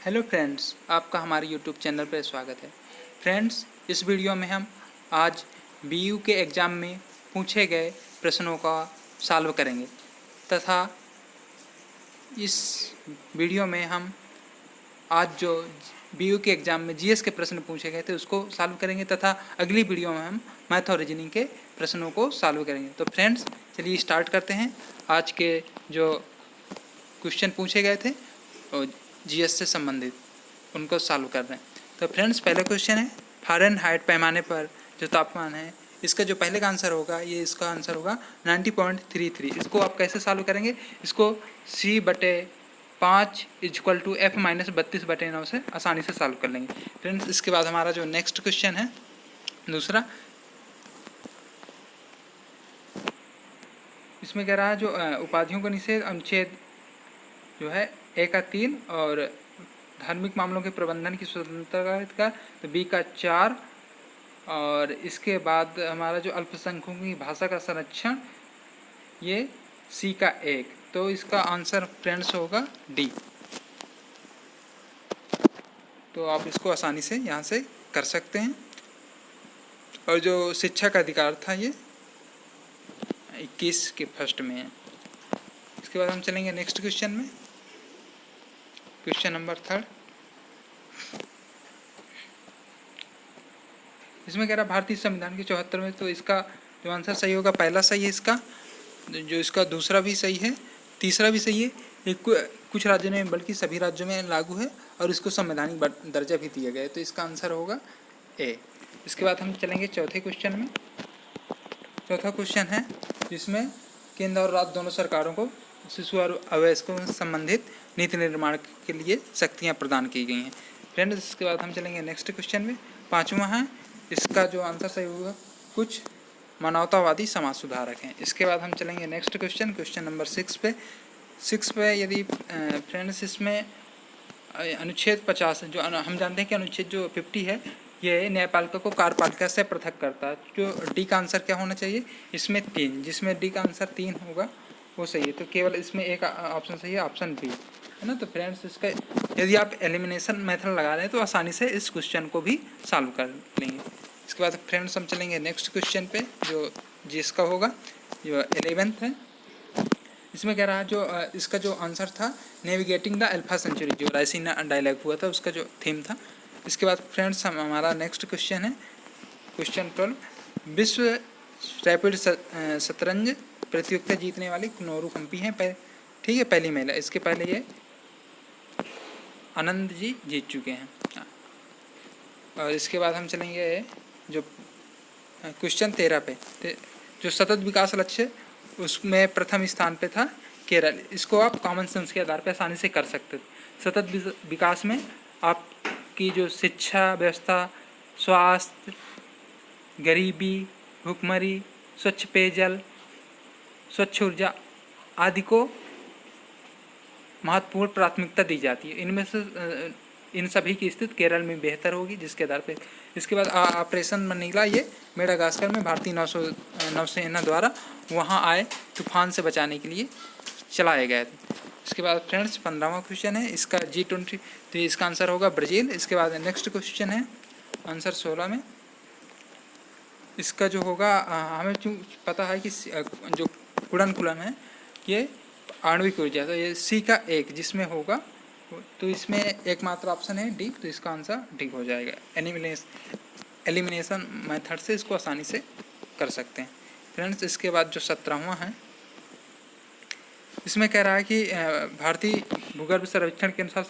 Hello friends, आपका हमारे YouTube channel पर स्वागत है। फ्रेंड्स, इस वीडियो में हम आज बीयू के एग्ज़ाम में पूछे गए प्रश्नों का सॉल्व करेंगे तथा इस वीडियो में हम आज जो बीयू के एग्ज़ाम में जीएस के प्रश्न पूछे गए थे उसको सॉल्व करेंगे तथा अगली वीडियो में हम मैथ और रीजनिंग के प्रश्नों को सॉल्व करेंगे। तो फ्रेंड्स, चलिए स्टार्ट करते हैं। आज के जो क्वेश्चन पूछे गए थे और जीएस से संबंधित उनको सॉल्व कर रहे हैं। तो फ्रेंड्स, पहला क्वेश्चन है फ़ारेनहाइट पैमाने पर जो तापमान है, इसका जो पहले का आंसर होगा इसका आंसर होगा 90.33। इसको आप कैसे सॉल्व करेंगे? इसको C/5 = F-32/9 से आसानी से सॉल्व कर लेंगे। फ्रेंड्स, इसके बाद हमारा जो नेक्स्ट क्वेश्चन है दूसरा, इसमें कह रहा है जो उपाधियों का निषेध अनुच्छेद जो है A का 3 और धार्मिक मामलों के प्रबंधन की स्वतंत्रता का तो B का 4 और इसके बाद हमारा जो अल्पसंख्यकों की भाषा का संरक्षण ये C का 1। तो इसका आंसर फ्रेंड्स होगा D। तो आप इसको आसानी से यहाँ से कर सकते हैं। और जो शिक्षा का अधिकार था ये 21 के फर्स्ट में है। इसके बाद हम चलेंगे नेक्स्ट क्वेश्चन में, क्वेश्चन नंबर 3। इसमें कह रहा भारतीय संविधान के 74वें, तो इसका जो आंसर सही होगा पहला सही है, इसका जो इसका दूसरा भी सही है, तीसरा भी सही है। एक कुछ राज्यों में बल्कि सभी राज्यों में लागू है और इसको संवैधानिक दर्जा भी दिया गया है। तो इसका आंसर होगा ए। इसके बाद हम चलेंगे चौथे क्वेश्चन में। चौथा क्वेश्चन है जिसमें केंद्र और राज्य दोनों सरकारों को शिशु और अवयस्कों से संबंधित नीति निर्माण के लिए शक्तियाँ प्रदान की गई हैं। फ्रेंड्स, इसके बाद हम चलेंगे नेक्स्ट क्वेश्चन में। पाँचवा है, इसका जो आंसर सही होगा कुछ मानवतावादी समाज सुधारक हैं। इसके बाद हम चलेंगे नेक्स्ट क्वेश्चन, क्वेश्चन नंबर 6 पे। 6 पे यदि फ्रेंड्स इसमें अनुच्छेद 50 जो हम जानते हैं कि अनुच्छेद जो 50 है ये न्यायपालिका को कार्यपालिका से पृथक करता है। जो डी का आंसर क्या होना चाहिए? इसमें 3, जिसमें डी का आंसर 3 होगा वो सही है। तो केवल इसमें एक ऑप्शन सही है, ऑप्शन बी है ना। तो फ्रेंड्स, इसका यदि आप एलिमिनेशन मेथड लगा रहे हैं तो आसानी से इस क्वेश्चन को भी सॉल्व कर लेंगे। इसके बाद फ्रेंड्स हम चलेंगे नेक्स्ट क्वेश्चन पे जो जिसका होगा जो 11th है। इसमें कह रहा है जो इसका जो आंसर था नेविगेटिंग द अल्फा सेंचुरी, जो रायसीना डायलॉग हुआ था उसका जो थीम था। इसके बाद फ्रेंड्स हमारा नेक्स्ट क्वेश्चन है क्वेश्चन 12। विश्व रैपिड शतरंज प्रतियोगिता जीतने वाली नोरू हम्पी हैं, ठीक है, पहली महिला। इसके पहले ये आनंद जी जीत चुके हैं। और इसके बाद हम चलेंगे जो क्वेश्चन 13 पे, जो सतत विकास लक्ष्य उसमें प्रथम स्थान पे था केरल। इसको आप कॉमन सेंस के आधार पर आसानी से कर सकते थे। सतत विकास में आपकी जो शिक्षा व्यवस्था, स्वास्थ्य, गरीबी, भूखमरी, स्वच्छ पेयजल, स्वच्छ ऊर्जा आदि को महत्वपूर्ण प्राथमिकता दी जाती है। इनमें से इन सभी की स्थिति केरल में बेहतर होगी, जिसके आधार पर। इसके बाद ऑपरेशन मनीला, ये मेडागास्कर में भारतीय नौसेना द्वारा वहां आए तूफान से बचाने के लिए चलाए गए थे। इसके बाद फ्रेंड्स 15वां क्वेश्चन है, इसका G20, तो इसका आंसर होगा ब्राज़ील। इसके बाद नेक्स्ट क्वेश्चन है आंसर 16 में। इसका जो होगा हमें क्यों पता है कि जो कुड़नकुलम है ये आणविक ऊर्जा, तो ये C का 1 जिसमें होगा, तो इसमें एकमात्र ऑप्शन है डी। तो इसका आंसर डी हो जाएगा। एलिमिनेशन मेथड से इसको आसानी से कर सकते हैं। फ्रेंड्स, इसके बाद जो 17वां है, इसमें कह रहा है कि भारतीय भूगर्भ सर्वेक्षण के अनुसार,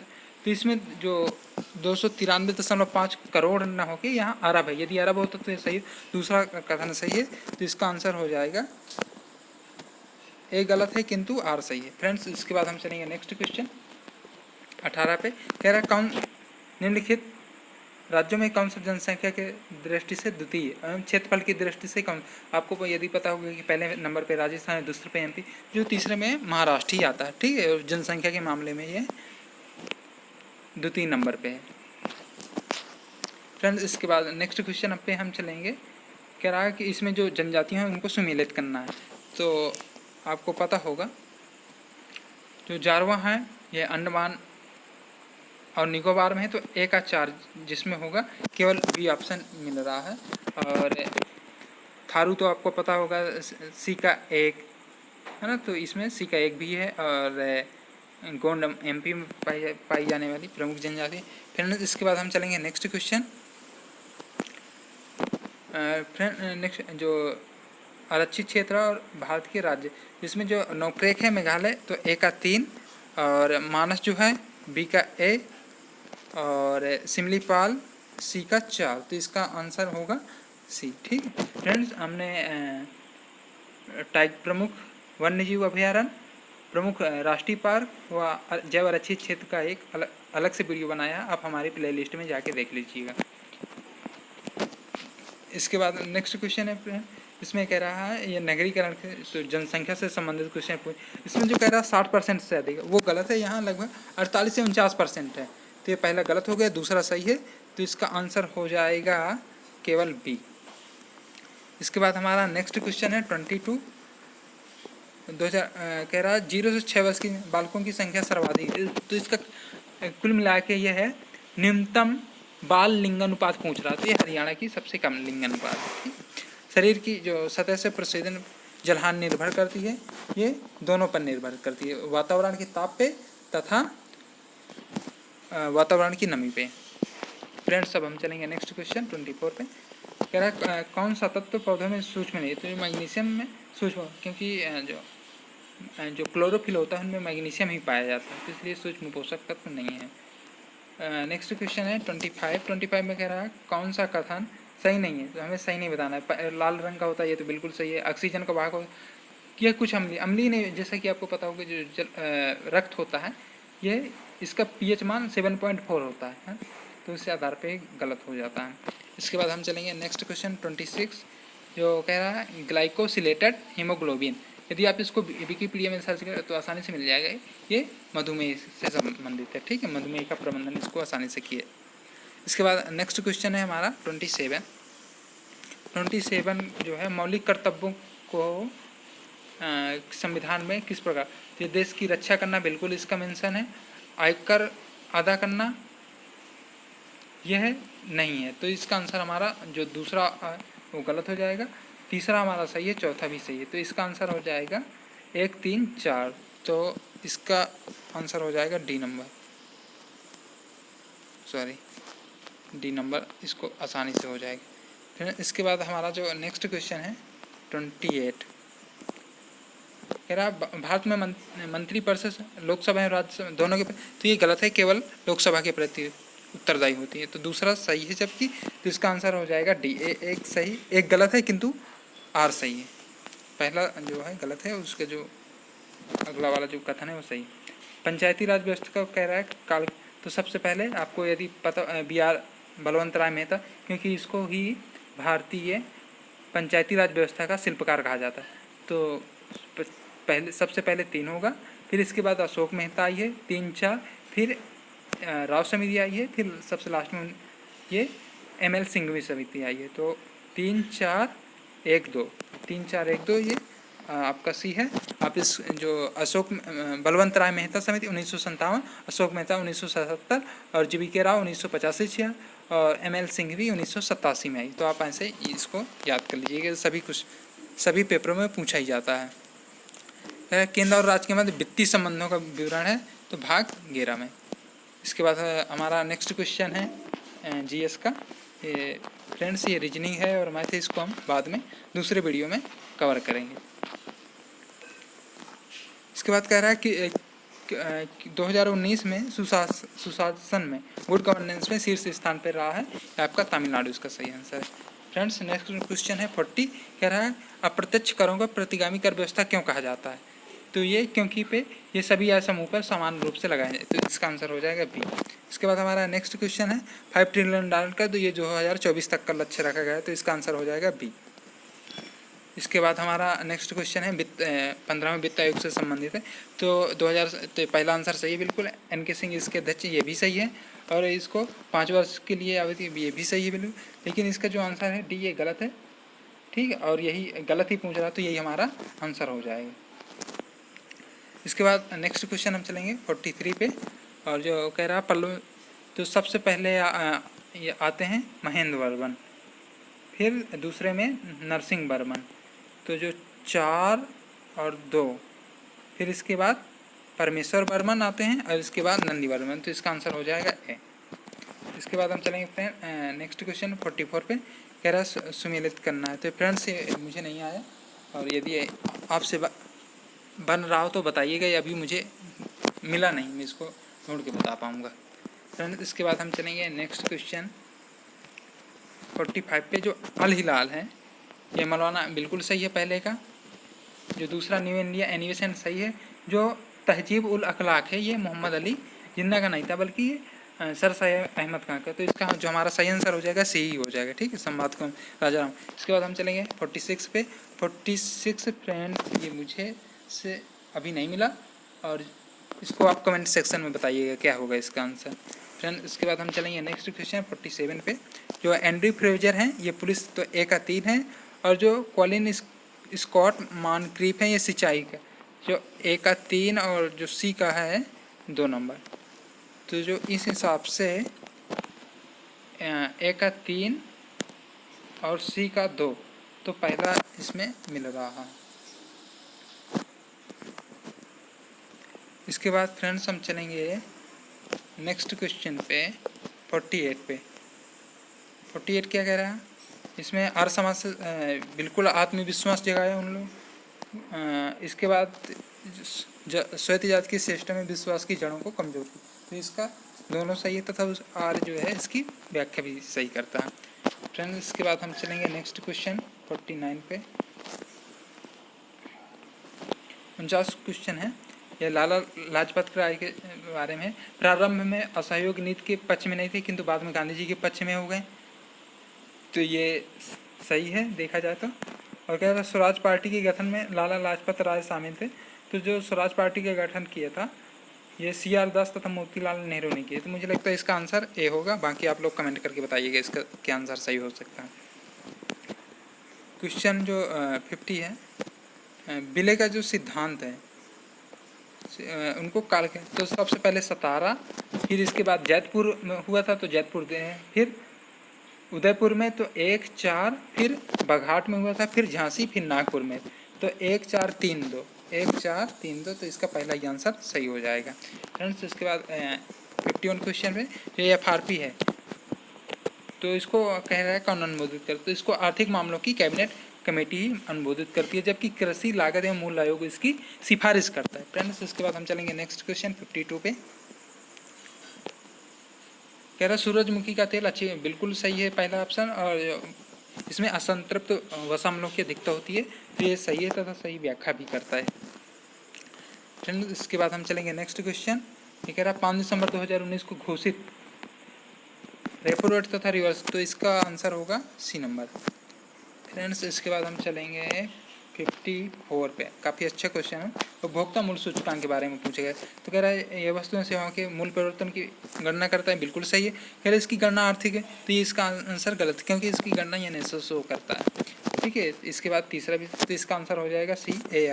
तो इसमें जो 293.5 करोड़ न होके यहाँ अरब है। यदि अरब होता तो ये सही, दूसरा कथन सही है। तो इसका आंसर हो जाएगा ए गलत है किंतु आर सही है। फ्रेंड्स, इसके बाद हम चलेंगे नेक्स्ट क्वेश्चन 18 पे। कह रहा है कौन निम्नलिखित राज्यों में कौन सा जनसंख्या के दृष्टि से द्वितीय एवं क्षेत्रफल की दृष्टि से कौन? आपको यदि पता होगा कि पहले नंबर पे राजस्थान है, दूसरे पे एमपी, जो तीसरे में महाराष्ट्र ही आता है, ठीक है। और जनसंख्या के मामले में ये द्वितीय नंबर पे है। फ्रेंड्स, इसके बाद नेक्स्ट क्वेश्चन पे हम चलेंगे। कह रहा है कि इसमें जो जनजातियाँ हैं उनको सम्मिलित करना है। तो आपको पता होगा जो जारवा है ये अंडमान और निकोबार में है तो ए का 4 जिसमें होगा केवल बी ऑप्शन मिल रहा है। और थारू तो आपको पता होगा सी का 1 है ना, तो इसमें सी का 1 भी है। और गोंड एमपी में पाई जाने वाली प्रमुख जनजाति। फ्रेंड इसके बाद हम चलेंगे नेक्स्ट क्वेश्चन। फ्रेंड नेक्स्ट जो आरक्षित क्षेत्र और भारत के राज्य, इसमें जो नोकरेक है मेघालय तो ए का 3 और मानस जो है बी का ए और सिमलीपाल सी का 4, तो इसका आंसर होगा सी। ठीक फ्रेंड्स, हमने प्रमुख वन्यजीव अभयारण्य, प्रमुख राष्ट्रीय पार्क व जैव आरक्षित क्षेत्र का एक अलग से वीडियो बनाया, आप हमारी प्लेलिस्ट में जाके देख लीजिएगा। इसके बाद नेक्स्ट क्वेश्चन है फ्रेंड, इसमें कह रहा है ये नगरीकरण के तो जनसंख्या से संबंधित क्वेश्चन है। इसमें जो कह रहा है 60% से अधिक वो गलत है, यहाँ लगभग 48 से 49% है, तो ये पहला गलत हो गया, दूसरा सही है, तो इसका आंसर हो जाएगा केवल बी। इसके बाद हमारा नेक्स्ट क्वेश्चन है 22 2000 कह रहा है 0 से 6 वर्ष की बालकों की संख्या सर्वाधिक, तो इसका कुल मिला के यह है न्यूनतम बाल लिंगानुपात पूछ रहा, तो ये हरियाणा की सबसे कम लिंगानुपात है। शरीर की जो सतह से प्रसेदन जलहान निर्भर करती है, ये दोनों पर निर्भर करती है, वातावरण के ताप पे तथा वातावरण की नमी पे। फ्रेंड्स अब हम चलेंगे नेक्स्ट क्वेश्चन 24 पे। कह रहा है कौन सा तत्व पौधों में सूक्ष्म नहीं, तो मैग्नीशियम में सूक्ष्म, क्योंकि जो क्लोरोफिल होता है उनमें मैग्नीशियम ही पाया जाता है, तो इसलिए सूक्ष्म पोषक तत्व नहीं है। नेक्स्ट क्वेश्चन है 25 में कह रहा है कौन सा कथन सही नहीं है, तो हमें सही नहीं बताना है। लाल रंग का होता है ये तो बिल्कुल सही है। ऑक्सीजन का वाहक यह कुछ अम्लीय नहीं, जैसा कि आपको पता होगा जो रक्त होता है ये इसका pH मान 7.4 होता है, तो इस आधार पे गलत हो जाता है। इसके बाद हम चलेंगे नेक्स्ट क्वेश्चन 26 जो कह रहा है ग्लाइकोसिलेटेड हीमोग्लोबिन, यदि आप इसको विकिपीडिया में सर्च करें तो आसानी से मिल जाएगा, ये मधुमेह से संबंधित है। ठीक है, मधुमेह का प्रबंधन इसको आसानी से किए। इसके बाद नेक्स्ट क्वेश्चन है हमारा 27 जो है मौलिक कर्तव्यों को संविधान में किस प्रकार, तो देश की रक्षा करना बिल्कुल इसका मेंशन है, आयकर अदा करना यह नहीं है, तो इसका आंसर हमारा जो दूसरा वो गलत हो जाएगा, तीसरा हमारा सही है, चौथा भी सही है, तो इसका आंसर हो जाएगा 1 3 4, तो इसका आंसर हो जाएगा D number, sorry D number, इसको आसानी से हो जाएगा। फिर इसके बाद हमारा जो नेक्स्ट क्वेश्चन है 28 कह रहा भारत में मंत्री परिषद लोकसभा और राज्यसभा दोनों के, तो ये गलत है, केवल लोकसभा के प्रति उत्तरदायी होती है, तो दूसरा सही है जबकि, तो इसका आंसर हो जाएगा डी। एक सही एक गलत है किंतु आर सही है, पहला जो है गलत है, उसका जो अगला वाला जो कथन है वो सही। पंचायती राज व्यवस्था का कह रहा है काल, तो सबसे पहले आपको यदि पता BR बलवंतराय मेहता, क्योंकि इसको ही भारतीय पंचायती राज व्यवस्था का शिल्पकार कहा जाता है, तो पहले सबसे पहले 3 होगा, फिर इसके बाद अशोक मेहता आई है 3 4, फिर राव समिति आई है, फिर सबसे लास्ट में ये ML सिंघवी समिति आई है, तो 3 4 1 2 3 4 1 2 ये आपका सी है। आप इस जो अशोक बलवंत राय मेहता समिति 1957, अशोक मेहता 1977 और GBK राव 1985 और ML सिंघवी 1987 में आई, तो आप ऐसे इसको याद कर लीजिएगा, सभी पेपरों में पूछा ही जाता है। केंद्र और राज्य के मध्य वित्तीय संबंधों का विवरण है, तो भाग 11 में। इसके बाद हमारा नेक्स्ट क्वेश्चन है GS का, ये फ्रेंड्स ये रीजनिंग है और मैथ है, इसको हम बाद में दूसरे वीडियो में कवर करेंगे। इसके बाद कह रहा है कि 2019 में सुशासन में गुड गवर्नेंस में शीर्ष स्थान पर रहा है, आपका तमिलनाडु इसका सही आंसर है। फ्रेंड्स नेक्स्ट क्वेश्चन है 40 कह रहा है अप्रत्यक्ष करों का प्रतिगामी कर व्यवस्था क्यों कहा जाता है, तो ये क्योंकि पे ये सभी या समूह पर समान रूप से लगाए जाए, तो इसका आंसर हो जाएगा बी। इसके बाद हमारा नेक्स्ट क्वेश्चन है $5 ट्रिलियन का, तो ये 2024 तक का लक्ष्य रखा गया है, तो इसका आंसर हो जाएगा बी। इसके बाद हमारा नेक्स्ट क्वेश्चन है 15वें वित्त आयोग से संबंधित है, तो 2000 तो पहला आंसर सही है बिल्कुल, NK सिंह इसके अध्यक्ष, ये भी सही है, और इसको 5 वर्ष के लिए अवधि ये भी सही है बिल्कुल, लेकिन इसका जो आंसर है डी ये गलत है। ठीक है, और यही गलत ही पूछ रहा, तो यही हमारा आंसर हो जाएगा। इसके बाद नेक्स्ट क्वेश्चन हम चलेंगे 43 पे, और जो कह रहा तो सबसे पहले ये आते हैं महेंद्र वर्मन, फिर दूसरे में नरसिंह वर्मन, तो जो 4 और 2, फिर इसके बाद परमेश्वर वर्मन आते हैं और इसके बाद नंदी वर्मन, तो इसका आंसर हो जाएगा ए। इसके बाद हम चलेंगे फ्रेंड नेक्स्ट क्वेश्चन 44 पे, कह रहा है सुमेलित करना है। तो फ्रेंड्स मुझे नहीं आया, और यदि आपसे बन रहा हो तो बताइएगा, या अभी मुझे मिला नहीं, मैं इसको ढूंढ के बता पाऊँगा। फ्रेंड्स इसके बाद हम चलेंगे नेक्स्ट क्वेश्चन 45 पे, जो अल हिलाल है ये मौलाना बिल्कुल सही है पहले का। जो दूसरा न्यू इंडिया एनिवेशन सही है। जो तहजीब उल अखलाक है ये मोहम्मद अली जिन्ना का नहीं था, बल्कि ये सर सैयद अहमद खान का। तो इसका जो हमारा सही आंसर हो जाएगा सी ही हो जाएगा, ठीक है, संवाद को राजा राम। इसके बाद हम चलेंगे 46 पे। 46 फ्रेंड ये मुझे से अभी नहीं मिला, और इसको आप कमेंट सेक्शन में बताइएगा क्या होगा इसका आंसर। फ्रेंड इसके बाद हम चलेंगे नेक्स्ट क्वेश्चन 47 पे। जो एंड्रयू फ्रेजर हैं ये पुलिस, तो ए का 3 है, और जो कॉलिन स्कॉट मानक्रीफ है ये सिंचाई का, जो ए का 3 और जो सी का है 2 नंबर। तो जो इस हिसाब से ए का 3 और सी का 2, तो पहला इसमें मिल रहा है। इसके बाद फ्रेंड्स हम चलेंगे नेक्स्ट क्वेश्चन पे 48 पे। 48 क्या कह रहा है, इसमें आर्य समाज से बिल्कुल आत्मविश्वास जगाया उन लोग। इसके बाद श्वेत जाति के सिस्टम में विश्वास की जड़ों को कमजोर की, तो इसका दोनों सही है, तथा उस आर्य जो है इसकी व्याख्या भी सही करता है। फ्रेंड्स इसके बाद हम चलेंगे नेक्स्ट क्वेश्चन 49 पे। 49 क्वेश्चन है, यह लाला लाजपत राय के बारे में। प्रारंभ में असहयोग नीति के पक्ष में नहीं थे, किंतु बाद में गांधी जी के पक्ष में हो गए, तो ये सही है देखा जाए तो। और क्या था, स्वराज पार्टी के गठन में लाला लाजपत राय शामिल थे। तो जो स्वराज पार्टी का गठन किया था ये CR दास तथा मोतीलाल नेहरू ने किया। तो मुझे लगता है इसका आंसर ए होगा, बाकी आप लोग कमेंट करके बताइएगा इसका क्या आंसर सही हो सकता है। क्वेश्चन जो 50 है, विलय का जो सिद्धांत है उनको काल के, तो सबसे पहले सतारा, फिर इसके बाद जैतपुर में हुआ था तो जैतपुर फिर उदयपुर में तो 1 4, फिर बघाट में हुआ था, फिर झांसी, फिर नागपुर में, तो 1 4 3 2, 1 4 3 2, तो इसका पहला ही आंसर सही हो जाएगा। फ्रेंड्स इसके बाद 51 क्वेश्चन में जो FRP है, तो इसको कह रहा है कौन अनुमोदित कर, तो इसको आर्थिक मामलों की कैबिनेट कमेटी ही अनुमोदित करती है, जबकि कृषि लागत एवं मूल्य आयोग इसकी सिफारिश करता है। फ्रेंड्स इसके बाद हम चलेंगे नेक्स्ट क्वेश्चन 52 पे। कह रहा सूरजमुखी का तेल अच्छी, बिल्कुल सही है पहला ऑप्शन, और इसमें असंतृप्त वसा अम्लों की अधिकता होती है, तो ये सही है तथा सही व्याख्या भी करता है। फ्रेंड्स इसके बाद हम चलेंगे नेक्स्ट क्वेश्चन। ये कह रहा 5 दिसंबर 2019 को घोषित रेपो रेट तथा रिवर्स, तो इसका आंसर होगा सी नंबर। फ्रेंड्स इसके बाद हम चलेंगे 54 पे। काफ़ी अच्छा क्वेश्चन है, उपभोक्ता मूल्य सूचकांक के बारे में पूछा गया। तो कह रहा है यह वस्तुएं सेवाओं के मूल्य परिवर्तन की गणना करता है, बिल्कुल सही है। कह रहा है इसकी गणना आर्थिक है, तो ये इसका आंसर गलत है, क्योंकि इसकी गणना ये नहीं शो करता है, ठीक है। इसके बाद तीसरा भी, तो इसका आंसर हो जाएगा सी, 1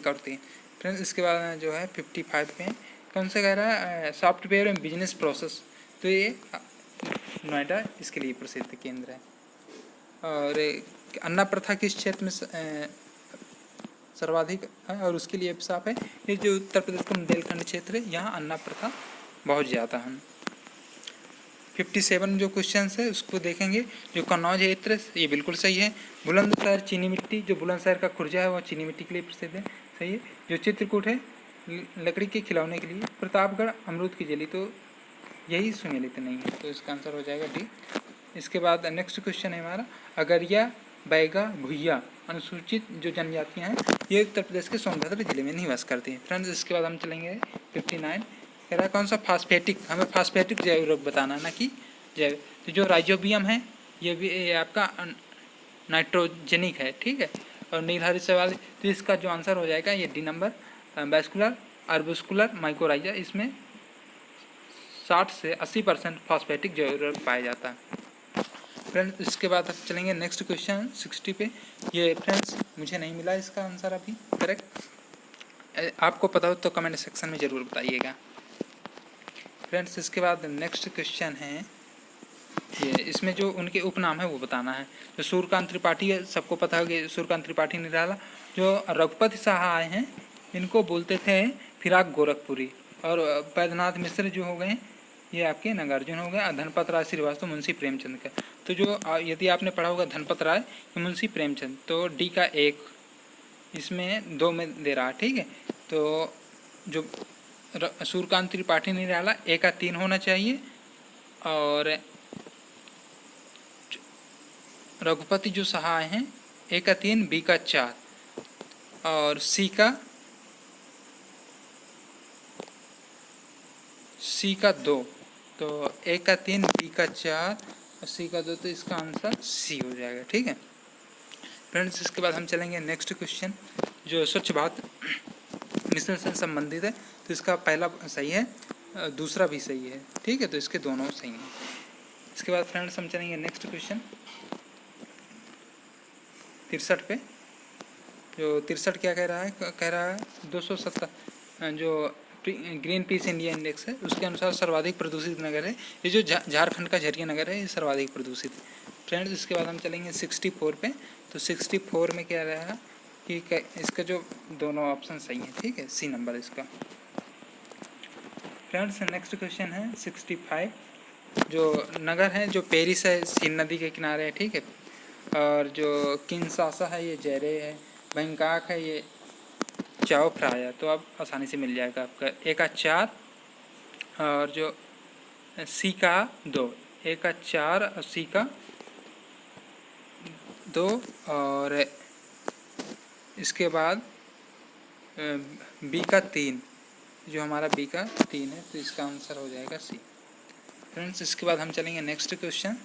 और 3। फ्रेंड्स इसके बाद जो है 55 पे कौन सा कह रहा है सॉफ्टवेयर एंड बिजनेस प्रोसेस, तो ये नोएडा इसके लिए प्रसिद्ध केंद्र है। और अन्ना प्रथा किस क्षेत्र में सर्वाधिक है, और उसके लिए साफ है ये जो उत्तर प्रदेश का बुंदेलखंड क्षेत्र है, यहाँ अन्ना प्रथा बहुत ज़्यादा है। 57 जो क्वेश्चन है उसको देखेंगे। जो कन्नौज क्षेत्र ये बिल्कुल सही है। बुलंदशहर चीनी मिट्टी, जो बुलंदशहर का खुर्जा है वो चीनी मिट्टी के लिए प्रसिद्ध है, सही है। जो चित्रकूट है लकड़ी के खिलौने के लिए। प्रतापगढ़ अमरूद की जेली, तो यही सुमेलित नहीं है, तो इसका आंसर हो जाएगा डी। इसके बाद नेक्स्ट क्वेश्चन है हमारा अगरिया, बैगा, भुइया अनुसूचित जो जनजातियां हैं ये उत्तर प्रदेश के सोनभद्र जिले में निवास करती हैं। फ्रेंड्स इसके बाद हम चलेंगे 59। कह रहा है कौन सा फास्फेटिक, हमें फास्फेटिक जैव उर्वरक बताना, ना कि जैव। तो जो राइजोबियम है ये आपका नाइट्रोजेनिक है, ठीक है। और निर्धारित सवाल, तो इसका जो आंसर हो जाएगा ये डी नंबर, वैस्कुलर आर्बुस्कुलर माइकोराइजा, इसमें 60 से 80% फास्फेटिक जैव उर्वरक पाया जाता है। फ्रेंड्स इसके बाद अब चलेंगे नेक्स्ट क्वेश्चन 60 पे। ये फ्रेंड्स मुझे नहीं मिला इसका आंसर अभी करेक्ट, आपको पता हो तो कमेंट सेक्शन में ज़रूर बताइएगा। फ्रेंड्स इसके बाद नेक्स्ट क्वेश्चन है ये, इसमें जो उनके उपनाम है वो बताना है। जो सूर्यकांत त्रिपाठी है, सबको पता है कि सूर्यकांत त्रिपाठी निराला। जो रघुपति शाह आए हैं इनको बोलते थे फिराक गोरखपुरी। और बैद्यनाथ मिश्र जो हो गए ये आपके नागार्जुन हो गए। धनपत राय श्रीवास्तव मुंशी प्रेमचंद का। तो जो यदि आपने पढ़ा होगा धनपत राय मुंशी प्रेमचंद, तो डी का 1 इसमें 2 में दे रहा है, ठीक है। तो जो सूर्यकांत त्रिपाठी निराला ए का 3 होना चाहिए, और रघुपति जो शाह आए हैं ए का 3 बी का 4 और सी का 2। तो ए का 3 बी का 4 और सी का 2, तो इसका आंसर सी हो जाएगा, ठीक है फ्रेंड्स। इसके बाद हम चलेंगे नेक्स्ट क्वेश्चन जो स्वच्छ भारत मिशन से संबंधित है। तो इसका पहला सही है, दूसरा भी सही है, ठीक है। तो इसके दोनों सही हैं। इसके बाद फ्रेंड्स हम चलेंगे नेक्स्ट क्वेश्चन 63 पे। जो 63 क्या कह रहा है, 270 जो ग्रीन पीस इंडिया इंडेक्स है उसके अनुसार सर्वाधिक प्रदूषित नगर है ये जो झारखंड का झरिया नगर है, ये सर्वाधिक प्रदूषित फ्रेंड्स। इसके बाद हम चलेंगे 64 पे। तो 64 में क्या रहा कि इसका जो दोनों ऑप्शन सही है, ठीक है, सी नंबर इसका। फ्रेंड्स नेक्स्ट क्वेश्चन है 65। जो नगर है जो पेरिस है सीन नदी के किनारे है, ठीक है। और जो किंशासा है ये जेरे है, बैंकॉक है ये चाओ फ्राया। तो अब आसानी से मिल जाएगा आपका ए का 4 और जो सी का 2। ए का 4 और सी का 2 और इसके बाद बी का 3, जो हमारा बी का 3 है, तो इसका आंसर हो जाएगा सी फ्रेंड्स। इसके बाद हम चलेंगे नेक्स्ट क्वेश्चन।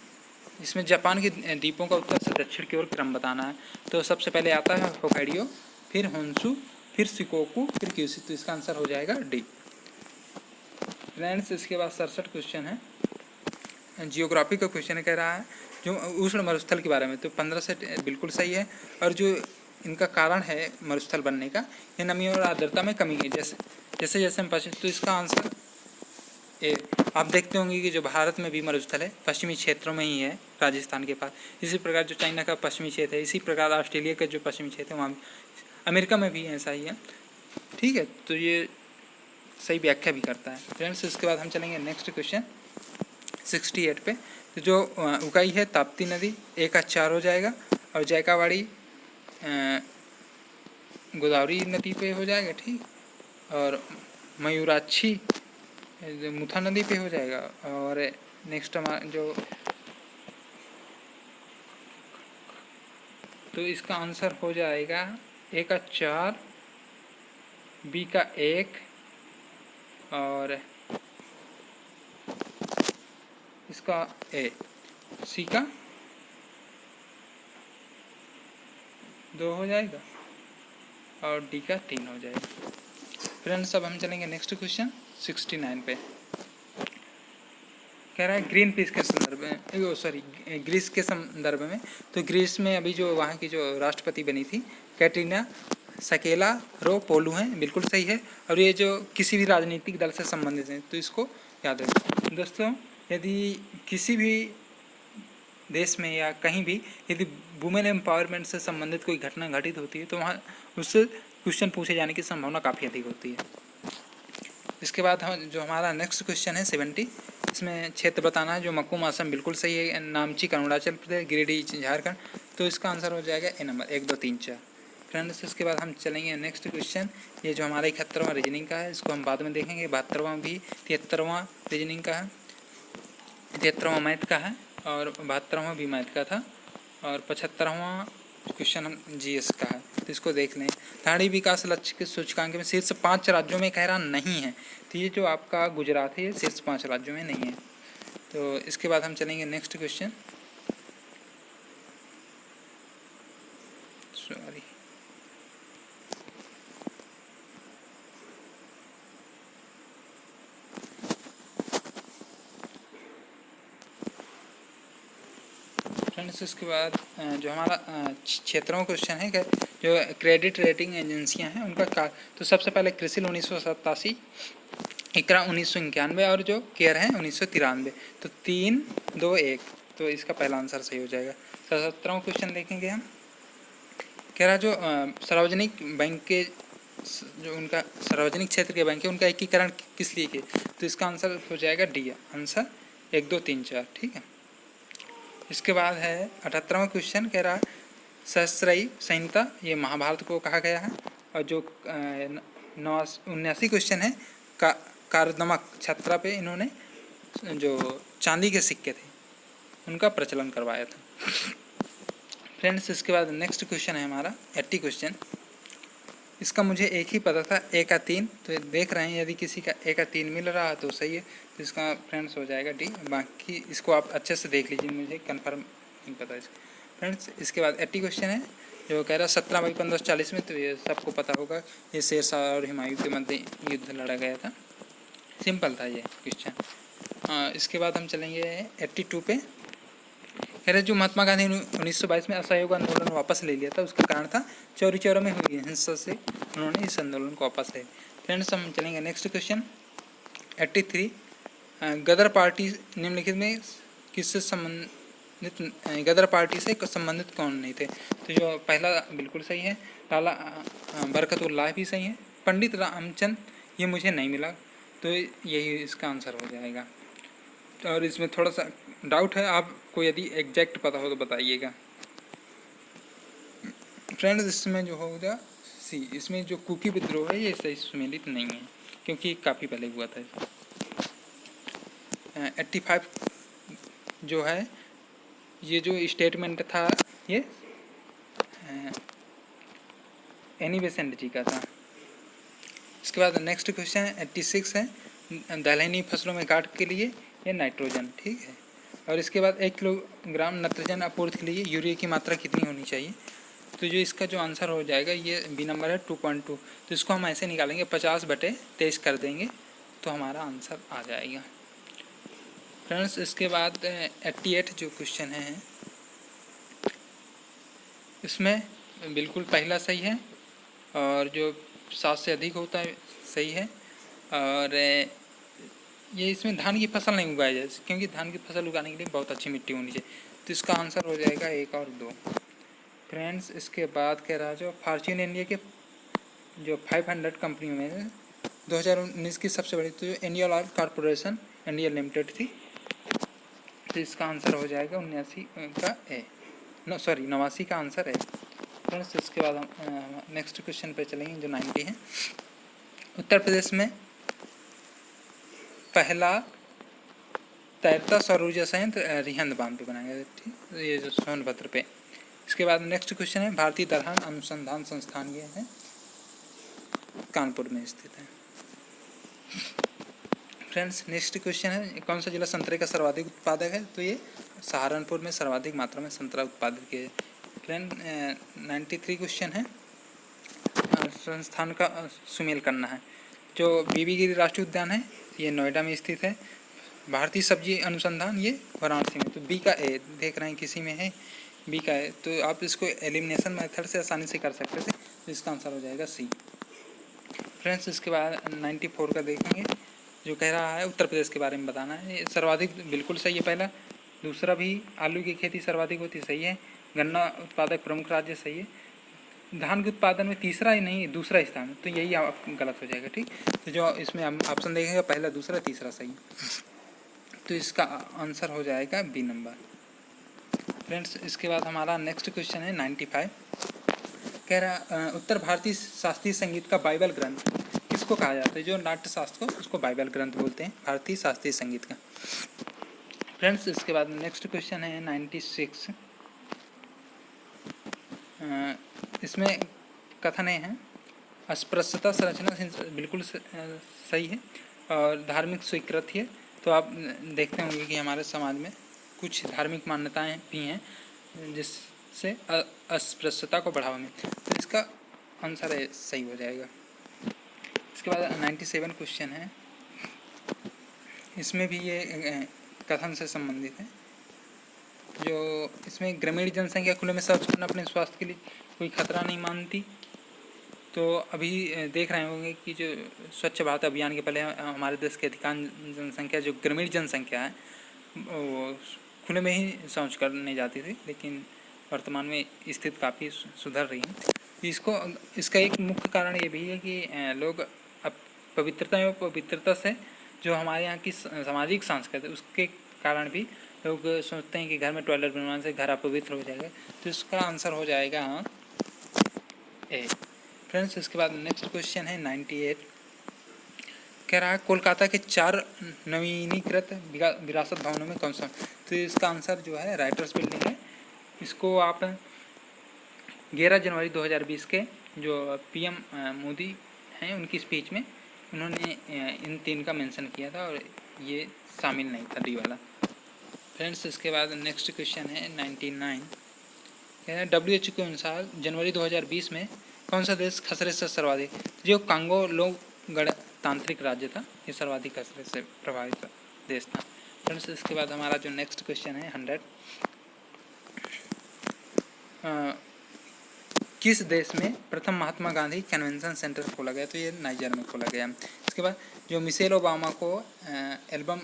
इसमें जापान के द्वीपों का उत्तर से दक्षिण की ओर क्रम बताना है। तो सबसे पहले आता है होकाइडो, फिर होन्शु, फिर शिकोकू, फिर क्यूशू। तो इसका आंसर हो जाएगा डी फ्रेंड्स। इसके बाद 67 क्वेश्चन है, जियोग्राफी का क्वेश्चन कह रहा है जो उष्ण मरुस्थल के बारे में। तो 15 से बिल्कुल सही है। और जो इनका कारण है मरुस्थल बनने का, ये नमी और आर्द्रता में कमी है। जैसे जैसे हम पश्चिम, तो इसका आंसर ए। आप देखते होंगे कि जो भारत में भी मरुस्थल है पश्चिमी क्षेत्रों में ही है, राजस्थान के पास। इसी प्रकार जो चाइना का पश्चिमी क्षेत्र है, इसी प्रकार ऑस्ट्रेलिया का जो पश्चिमी क्षेत्र है वहाँ, अमेरिका में भी ऐसा ही है, ठीक है। तो ये सही व्याख्या भी करता है फ्रेंड्स। इसके बाद हम चलेंगे नेक्स्ट क्वेश्चन 68 पे। तो जो उकाई है ताप्ती नदी, ए का 4 हो जाएगा। और जैकावाड़ी गोदावरी नदी पे हो जाएगा, ठीक। और मयूराक्षी मुथा नदी पे हो जाएगा। और नेक्स्ट हमारा जो, तो इसका आंसर हो जाएगा ए का 4, बी का 1 और इसका ए, सी का 2 हो जाएगा और डी का 3 हो जाएगा फ्रेंड्स। अब हम चलेंगे नेक्स्ट क्वेश्चन 69 पे। कह रहा है ग्रीन पीस के संदर्भ में, सॉरी ग्रीस के संदर्भ में। तो ग्रीस में अभी जो वहाँ की जो राष्ट्रपति बनी थी कैटरीना साकेलारोपोलू हैं, बिल्कुल सही है। और ये जो किसी भी राजनीतिक दल से संबंधित हैं, तो इसको याद रखें दोस्तों। यदि किसी भी देश में या कहीं भी यदि वुमेन एम्पावरमेंट से संबंधित कोई घटना घटित होती है तो वहाँ उससे क्वेश्चन पूछे जाने की संभावना काफ़ी अधिक होती है। इसके बाद हम जो हमारा नेक्स्ट क्वेश्चन है 70, इसमें क्षेत्र बताना है। जो मक्कुम असम बिल्कुल सही है, नामची अरुणाचल प्रदेश, गिरिडीह झारखंड। तो इसका आंसर हो जाएगा ए नंबर 1 2 3 4 फ्रेंड्स। इसके बाद हम चलेंगे नेक्स्ट क्वेश्चन, ये जो हमारा 71वां रीजनिंग का है, इसको हम बाद में देखेंगे। 72वां भी 73वां रीजनिंग का है, 73वां मैथ का है और 72वां भी मैथ का था। और 75वां क्वेश्चन हम जीएस का है, तो इसको देख लें। पहाड़ी विकास लक्ष्य के सूचकांक में शीर्ष 5 राज्यों में कह रहा नहीं है। तो ये जो आपका गुजरात है ये शीर्ष 5 राज्यों में नहीं है। तो इसके बाद हम चलेंगे नेक्स्ट क्वेश्चन, सॉरी फ्रेंड्स। इसके बाद जो हमारा क्षेत्रों क्वेश्चन है कि जो क्रेडिट रेटिंग एजेंसियां हैं उनका तो सबसे पहले क्रिसिल 1987 इकरा 1991 और जो केयर है 1993। तो 3, 2, 1, तो इसका पहला आंसर सही हो जाएगा। 17वां क्वेश्चन देखेंगे हम। कह रहा जो सार्वजनिक बैंक के जो उनका सार्वजनिक क्षेत्र के बैंक है उनका एकीकरण किस लिए किए, तो इसका आंसर हो जाएगा डी, आंसर 1, 2, 3, 4। ठीक है। इसके बाद है 78वां क्वेश्चन। कह रहा सहस्त्रयी संहिता ये महाभारत को कहा गया है। और जो 79 क्वेश्चन है कारदमक छत्रा पे इन्होंने जो चांदी के सिक्के थे उनका प्रचलन करवाया था। फ्रेंड्स इसके बाद नेक्स्ट क्वेश्चन है हमारा 80 क्वेश्चन। इसका मुझे एक ही पता था, ए का 3, तो देख रहे हैं यदि किसी का ए का 3 मिल रहा है तो सही है, तो इसका फ्रेंड्स हो जाएगा डी। बाकी इसको आप अच्छे से देख लीजिए, मुझे कंफर्म नहीं पता इसका। फ्रेंड्स इसके बाद 80 क्वेश्चन है जो कह रहा 17 मई 1540 में, तो ये सबको पता होगा, ये शेरशाह और हुमायूं के मध्य युद्ध लड़ा गया था। सिंपल था ये क्वेश्चन। इसके बाद हम चलेंगे 82 पे। कह रहे जो महात्मा गांधी 1922 में असहयोग आंदोलन वापस ले लिया था, उसका कारण था चौरी चौरा में हुई हिंसा से उन्होंने इस आंदोलन को वापस ले। फ्रेंड्स हम चलेंगे नेक्स्ट क्वेश्चन 83। गदर पार्टी निम्नलिखित में किससे संबंधित, गदर पार्टी से संबंधित कौन नहीं थे, तो जो पहला बिल्कुल सही है, लाला बरकतुल्लाह भी सही है, पंडित रामचंद ये मुझे नहीं मिला, तो यही इसका आंसर हो जाएगा। और इसमें थोड़ा सा डाउट है, आपको यदि एग्जैक्ट पता हो तो बताइएगा। फ्रेंड्स इसमें जो होगा सी, इसमें जो कुकी विद्रोह है ये सही सुमेलित नहीं है क्योंकि काफ़ी पहले हुआ था। 85 जो है ये जो स्टेटमेंट था ये एनी बेसेंट जी का था। इसके बाद नेक्स्ट क्वेश्चन 86 है दलहनी फसलों में गांठ के लिए ये नाइट्रोजन। ठीक है। और इसके बाद 1 किलोग्राम नाइट्रोजन आपूर्ति के लिए यूरिया की मात्रा कितनी होनी चाहिए, तो जो इसका जो आंसर हो जाएगा ये बी नंबर है 2.2। तो इसको हम ऐसे निकालेंगे 50/23 कर देंगे तो हमारा आंसर आ जाएगा। फ्रेंड्स इसके बाद 88 जो क्वेश्चन है इसमें बिल्कुल पहला सही है और जो 7 से अधिक होता है सही है। और ये इसमें धान की फसल नहीं उगाई जाए क्योंकि धान की फसल उगाने के लिए बहुत अच्छी मिट्टी होनी चाहिए, तो इसका आंसर हो जाएगा 1 और 2। फ्रेंड्स इसके बाद कह रहा जो फॉर्च्यून इंडिया के जो 500 कंपनियों में 2019 की सबसे बड़ी तो Indian oil corporation India limited थी, तो इसका आंसर हो जाएगा 89 का ए, 89 का आंसर है। फ्रेंड्स इसके बाद हम नेक्स्ट क्वेश्चन पे चलेंगे जो 90 है। उत्तर प्रदेश में पहला तैरता सौर ऊर्जा संयंत्र रिहंद बांध पे बनाया गया, ठीक, ये जो सोनभद्र पे। इसके बाद नेक्स्ट क्वेश्चन है भारतीय दलहन अनुसंधान संस्थान, ये है कानपुर में स्थित है। फ्रेंड्स नेक्स्ट क्वेश्चन है कौन सा जिला संतरे का सर्वाधिक उत्पादक है, तो ये सहारनपुर में सर्वाधिक मात्रा में संतरा उत्पादित किया है। फ्रेंड 93 क्वेश्चन है संस्थान का सुमेल करना है। जो बीबी गिरी राष्ट्रीय उद्यान है ये नोएडा में स्थित है। भारतीय सब्जी अनुसंधान ये वाराणसी में, तो बी का ए देख रहे हैं किसी में है, बी का है, तो आप इसको एलिमिनेशन मेथड से आसानी से कर सकते थे, तो इसका आंसर हो जाएगा सी। फ्रेंड्स इसके बाद 94 का देखेंगे जो कह रहा है उत्तर प्रदेश के बारे में बताना है। ये सर्वाधिक बिल्कुल सही है पहला, दूसरा भी आलू की खेती सर्वाधिक होती सही है, गन्ना उत्पादक प्रमुख राज्य सही है, धान के उत्पादन में तीसरा ही नहीं दूसरा स्थान, तो यही आप गलत हो जाएगा। ठीक, तो जो इसमें हम ऑप्शन देखेंगे पहला दूसरा तीसरा सही, तो इसका आंसर हो जाएगा बी नंबर। फ्रेंड्स इसके बाद हमारा नेक्स्ट क्वेश्चन है 95। कह रहा उत्तर भारतीय शास्त्रीय संगीत का बाइबल ग्रंथ किसको कहा जाता है, जो नाट्य शास्त्र को उसको बाइबल ग्रंथ बोलते हैं भारतीय शास्त्रीय संगीत का। फ्रेंड्स इसके बाद नेक्स्ट क्वेश्चन है 96। इसमें कथन है अस्पृश्यता संरचना बिल्कुल सही है और धार्मिक स्वीकृति है, तो आप देखते होंगे कि हमारे समाज में कुछ धार्मिक मान्यताएं भी हैं जिससे अस्पृश्यता को बढ़ावा मिले, तो इसका आंसर है सही हो जाएगा। इसके बाद 97 क्वेश्चन है, इसमें भी ये कथन से संबंधित है। जो इसमें ग्रामीण जनसंख्या खुले में शौच करना अपने स्वास्थ्य के लिए कोई खतरा नहीं मानती, तो अभी देख रहे होंगे कि जो स्वच्छ भारत अभियान के पहले हमारे देश की अधिकांश जनसंख्या जो ग्रामीण जनसंख्या है वो खुले में ही शौच करने जाती थी, लेकिन वर्तमान में स्थिति काफ़ी सुधर रही है। इसका एक मुख्य कारण ये भी है कि लोग अब पवित्रता एवं पवित्रता से जो हमारे यहाँ की सामाजिक संस्कृति उसके कारण भी लोग सोचते हैं कि घर में टॉयलेट बनवाने से घर अपवित्र हो जाएगा। तो इसका आंसर हो जाएगा हाँ ए। फ्रेंड्स, इसके बाद नेक्स्ट क्वेश्चन है 98। कह रहा है कोलकाता के 4 नवीनीकृत विरासत भवनों में कौन सा। तो इसका आंसर जो है राइटर्स बिल्डिंग है। इसको आप 11 जनवरी 2020 के जो पीएम मोदी हैं उनकी स्पीच में उन्होंने इन 3 का मेंशन किया था और ये शामिल नहीं था डी वाला। फ्रेंड्स, इसके बाद नेक्स्ट क्वेश्चन है 99। WHO के अनुसार जनवरी 2020 में कौन सा देश खसरे से सर्वाधिक, जो कांगो लोग गणतांत्रिक राज्य था, ये सर्वाधिक खसरे से प्रभावित देश था। फ्रेंड्स, इसके बाद हमारा जो नेक्स्ट क्वेश्चन है 100। किस देश में प्रथम महात्मा गांधी कन्वेंशन सेंटर खोला गया। तो ये नाइजर में खोला गया। इसके बाद जो मिशेल ओबामा को एल्बम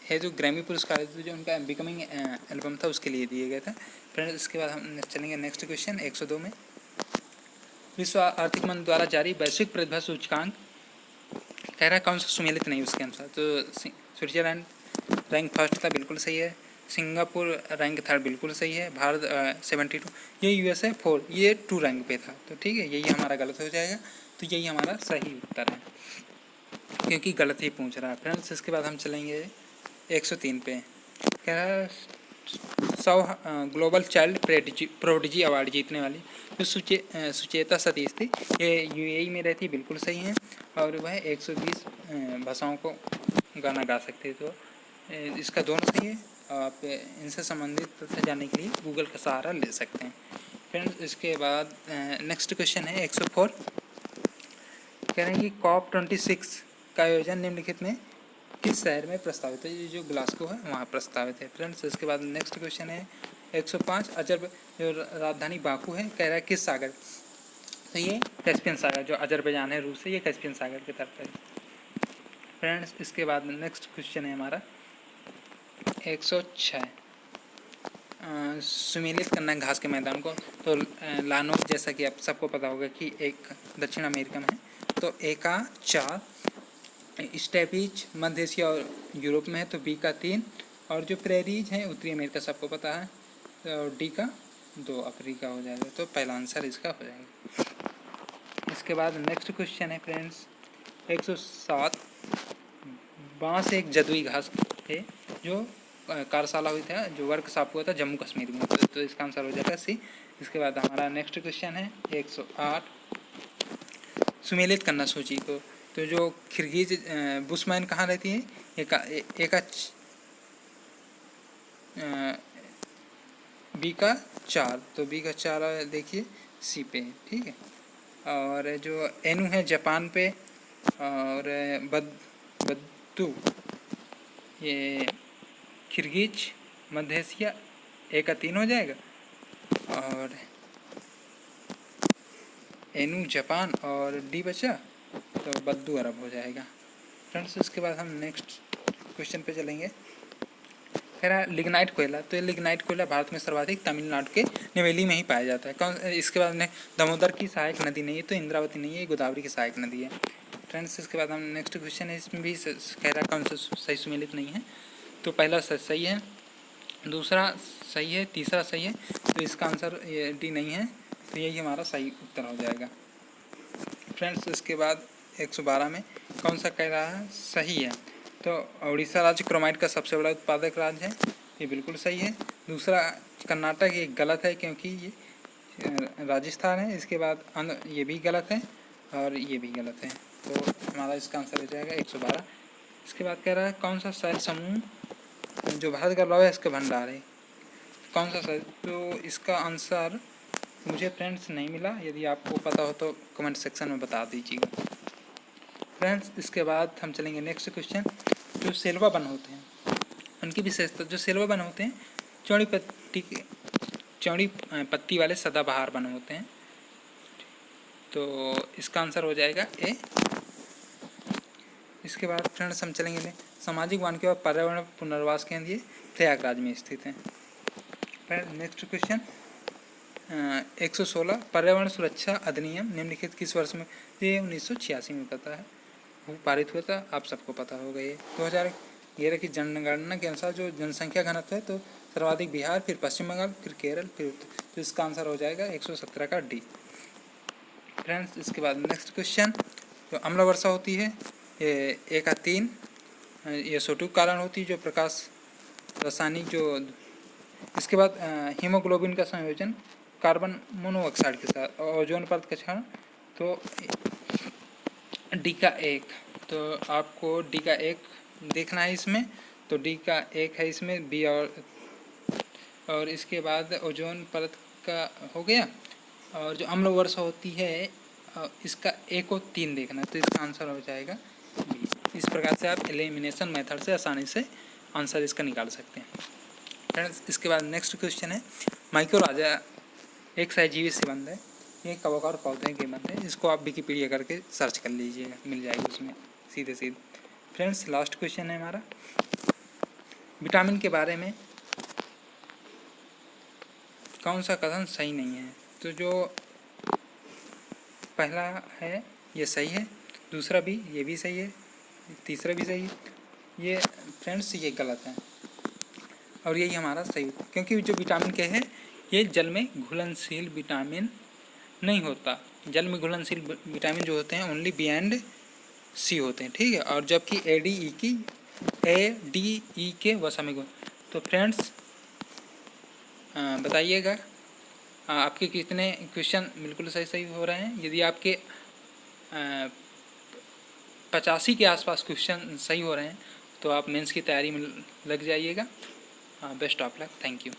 है जो ग्रैमी पुरस्कार जो उनका बिकमिंग एल्बम था उसके लिए दिए गए थे। फ्रेंड्स, इसके बाद हम चलेंगे नेक्स्ट क्वेश्चन 102 में। विश्व आर्थिक मंच द्वारा जारी वैश्विक प्रतिभा सूचकांक कह रहा है कौन सा सुमेलित नहीं उसके अनुसार। तो स्विट्जरलैंड रैंक फर्स्ट था, बिल्कुल सही है। सिंगापुर रैंक थर्ड, बिल्कुल सही है। भारत 72, ये USA 4, ये 2 रैंक पे था। तो ठीक है, यही हमारा गलत हो जाएगा। तो यही हमारा सही उत्तर है क्योंकि गलत ही पूछ रहा है। फ्रेंड्स, इसके बाद हम चलेंगे 103 पे। कह रहा है 100 ग्लोबल चाइल्ड प्रोडिजी अवार्ड जीतने वाली जो सुचेता सतीश थी, ये UAE में रहती, बिल्कुल सही है। और वह 120 भाषाओं को गाना गा सकते। तो इसका दोनों सही है। आप इनसे संबंधित तथ्य जानने के लिए गूगल का सहारा ले सकते हैं। फ्रेंड्स, इसके बाद नेक्स्ट क्वेश्चन है 104। कह रहे हैं कि COP26 का आयोजन निम्नलिखित में किस शहर में प्रस्तावित है। ये जो ग्लासगो है वहाँ प्रस्तावित है। फ्रेंड्स, इसके बाद नेक्स्ट क्वेश्चन है 105। जो राजधानी बाकू है कह रहा है किस सागर। तो ये कैस्पियन सागर, जो अजरबैजान है रूस से, ये कैस्पियन सागर की तरफ है। फ्रेंड्स, इसके बाद नेक्स्ट क्वेश्चन है हमारा 106। सुमेलित करना घास के मैदान को। तो लानोस, जैसा कि आप सबको पता होगा कि एक दक्षिण अमेरिका में है। तो A का 4, स्टेपीज मध्य एशिया और यूरोप में है। तो B का 3, और जो प्रेरीज हैं उत्तरी अमेरिका, सबको पता है। और D का 2 अफ्रीका हो जाएगा। तो पहला आंसर इसका हो जाएगा। इसके बाद नेक्स्ट क्वेश्चन है फ्रेंड्स 107। बांस एक जदुई घास है जो कार्यशाला हुई था, जो वर्कशॉप हुआ था जम्मू कश्मीर में। तो इसका आंसर हो जाएगा C। इसके बाद हमारा नेक्स्ट क्वेश्चन है 108। सुमेलित करना सूची को। तो जो किर्गिज बुशमैन कहाँ रहती है। B का 4, तो B का 4 देखिए C पे, ठीक है। और जो एनु है जापान पे, और बद्दू ये किर्गिज मध्य एशिया, A का 3 हो जाएगा। और एनु जापान और D बचा तो बद्दू अरब हो जाएगा। फ्रेंड्स, इसके बाद हम नेक्स्ट क्वेश्चन पे चलेंगे। कह रहा है लिग्नाइट कोयला। तो ये लिग्नाइट कोयला भारत में सर्वाधिक तमिलनाडु के नेवेली में ही पाया जाता है। कौन। इसके बाद में दामोदर की सहायक नदी नहीं है, तो इंद्रावती नहीं है, गोदावरी की सहायक नदी है। फ्रेंड्स, इसके बाद हम नेक्स्ट क्वेश्चन है, इसमें भी कह रहा है कौन सा सही सुमेलित नहीं है। तो पहला सही है, दूसरा सही है, तीसरा सही है। तो इसका आंसर D नहीं है। तो यही हमारा सही उत्तर हो जाएगा। फ्रेंड्स, इसके बाद 112 में कौन सा कह रहा है सही है। तो उड़ीसा राज्य क्रोमाइट का सबसे बड़ा उत्पादक राज्य है, ये बिल्कुल सही है। दूसरा कर्नाटक, ये गलत है क्योंकि ये राजस्थान है। इसके बाद ये भी गलत है और ये भी गलत है। तो हमारा इसका आंसर हो जाएगा 112। इसके बाद कह रहा है कौन सा शैल समूह जो भारत का लौह अयस्क भंडार है, कौन सा शैल। तो इसका आंसर मुझे फ्रेंड्स नहीं मिला, यदि आपको पता हो तो कमेंट सेक्शन में बता दीजिएगा। फ्रेंड्स, इसके बाद हम चलेंगे नेक्स्ट क्वेश्चन। जो सेल्वा वन होते हैं उनकी विशेषता। जो सेल्वा वन होते हैं चौड़ी पत्ती वाले सदाबहार वन होते हैं। तो इसका आंसर हो जाएगा ए। इसके बाद फ्रेंड्स हम चलेंगे सामाजिक वन के बाद पर्यावरण पुनर्वास केंद्र, ये प्रयागराज में स्थित है। फ्रेंड्स नेक्स्ट क्वेश्चन 116 पर्यावरण सुरक्षा अधिनियम निम्नलिखित किस वर्ष में, ये 1986 में पता है, वो पारित हुआ था, आप सबको पता होगा। ये 2011 की जनगणना के अनुसार जो जनसंख्या घनत्व है तो सर्वाधिक बिहार, फिर पश्चिम बंगाल, फिर केरल, फिर उत्तर, तो इसका आंसर हो जाएगा 117 का डी। फ्रेंड्स इसके बाद नेक्स्ट क्वेश्चन, जो अम्ल वर्षा होती है ये 1 का 3, ये सोटू कारण होती है जो प्रकाश रासायनिक जो। इसके बाद हीमोग्लोबिन का संयोजन कार्बन मोनोऑक्साइड के साथ, ओजोन परत का क्षरण, तो डी का 1, तो आपको डी का 1 देखना है इसमें, तो डी का 1 है इसमें, बी और इसके बाद ओजोन परत का हो गया। और जो अम्ल वर्षा होती है इसका 1 और 3 देखना है, तो इसका आंसर हो जाएगा बी। इस प्रकार से आप एलिमिनेशन मेथड से आसानी से आंसर इसका निकाल सकते हैं। फ्रेंड्स इसके बाद नेक्स्ट क्वेश्चन है माइक्रोराजा एक सहजीवी से बंद है, ये कवक और पौधे के बंद है, इसको आप विकिपीडिया करके सर्च कर लीजिएगा, मिल जाएगी उसमें सीधे। फ्रेंड्स लास्ट क्वेश्चन है हमारा विटामिन के बारे में कौन सा कथन सही नहीं है, तो जो पहला है ये सही है, दूसरा भी ये भी सही है, तीसरा भी सही है, ये फ्रेंड्स ये गलत है और यही हमारा सही, क्योंकि जो विटामिन के है ये जल में घुलनशील विटामिन नहीं होता। जल में घुलनशील विटामिन जो होते हैं ओनली बी एंड सी होते हैं, ठीक है। और जबकि ए डी ई के वसा गुण। तो फ्रेंड्स बताइएगा आपके कितने क्वेश्चन बिल्कुल सही हो रहे हैं। यदि आपके 85 के आसपास क्वेश्चन सही हो रहे हैं तो आप मेंस की तैयारी में लग जाइएगा। Best of luck, thank you.